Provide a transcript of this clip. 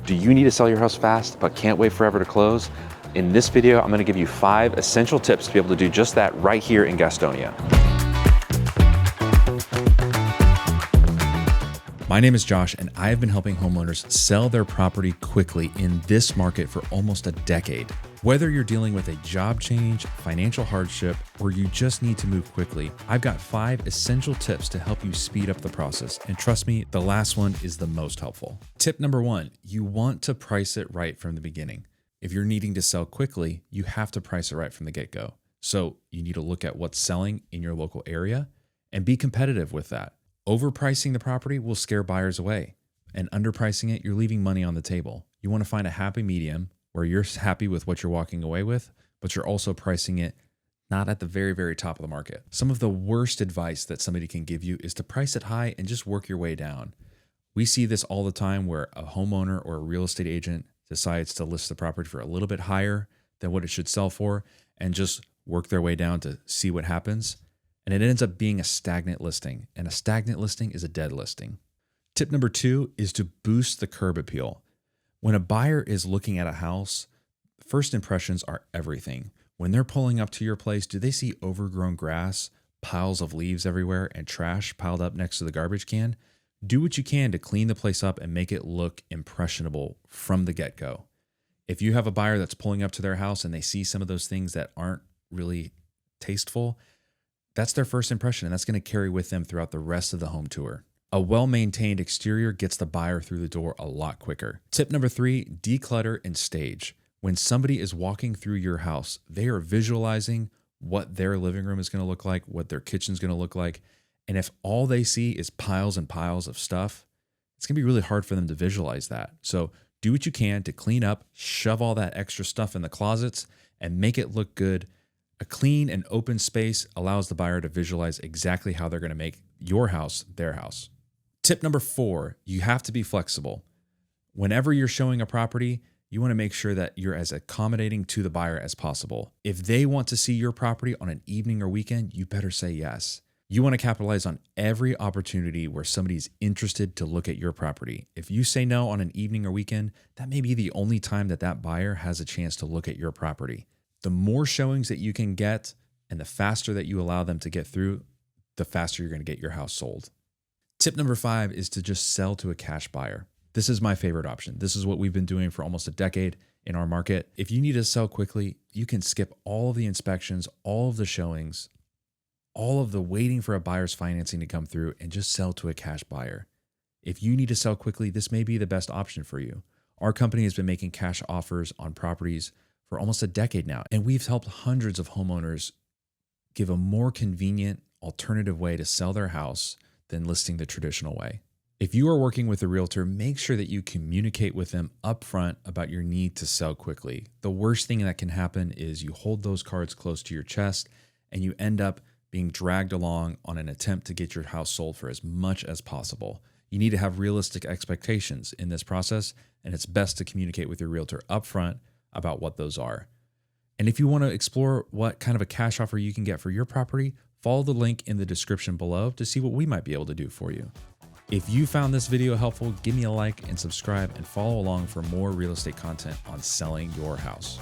Do you need to sell your house fast but can't wait forever to close? In this video, I'm gonna give you 5 essential tips to be able to do just that right here in Gastonia. My name is Josh, and I have been helping homeowners sell their property quickly in this market for almost a decade. Whether you're dealing with a job change, financial hardship, or you just need to move quickly, I've got 5 essential tips to help you speed up the process. And trust me, the last one is the most helpful. Tip number 1, you want to price it right from the beginning. If you're needing to sell quickly, you have to price it right from the get-go. So you need to look at what's selling in your local area and be competitive with that. Overpricing the property will scare buyers away, and underpricing it, you're leaving money on the table. You want to find a happy medium where you're happy with what you're walking away with, but you're also pricing it not at the very, very top of the market. Some of the worst advice that somebody can give you is to price it high and just work your way down. We see this all the time where a homeowner or a real estate agent decides to list the property for a little bit higher than what it should sell for and just work their way down to see what happens. And it ends up being a stagnant listing. And a stagnant listing is a dead listing. Tip number 2 is to boost the curb appeal. When a buyer is looking at a house, first impressions are everything. When they're pulling up to your place, do they see overgrown grass, piles of leaves everywhere, and trash piled up next to the garbage can? Do what you can to clean the place up and make it look impressionable from the get-go. If you have a buyer that's pulling up to their house and they see some of those things that aren't really tasteful, that's their first impression, and that's going to carry with them throughout the rest of the home tour. A well-maintained exterior gets the buyer through the door a lot quicker. Tip number 3, declutter and stage. When somebody is walking through your house, they are visualizing what their living room is going to look like, what their kitchen is going to look like. And if all they see is piles and piles of stuff, it's going to be really hard for them to visualize that. So do what you can to clean up, shove all that extra stuff in the closets, and make it look good. A clean and open space allows the buyer to visualize exactly how they're going to make your house their house. Tip number 4, you have to be flexible. Whenever you're showing a property, you want to make sure that you're as accommodating to the buyer as possible. If they want to see your property on an evening or weekend, you better say yes. You want to capitalize on every opportunity where somebody's interested to look at your property. If you say no on an evening or weekend, that may be the only time that that buyer has a chance to look at your property. The more showings that you can get and the faster that you allow them to get through, the faster you're going to get your house sold. Tip number 5 is to just sell to a cash buyer. This is my favorite option. This is what we've been doing for almost a decade in our market. If you need to sell quickly, you can skip all of the inspections, all of the showings, all of the waiting for a buyer's financing to come through and just sell to a cash buyer. If you need to sell quickly, this may be the best option for you. Our company has been making cash offers on properties for almost a decade now, and we've helped hundreds of homeowners give a more convenient alternative way to sell their house than listing the traditional way. If you are working with a realtor, make sure that you communicate with them upfront about your need to sell quickly. The worst thing that can happen is you hold those cards close to your chest and you end up being dragged along on an attempt to get your house sold for as much as possible. You need to have realistic expectations in this process, and it's best to communicate with your realtor upfront about what those are. And if you want to explore what kind of a cash offer you can get for your property, follow the link in the description below to see what we might be able to do for you. If you found this video helpful, give me a like and subscribe and follow along for more real estate content on selling your house.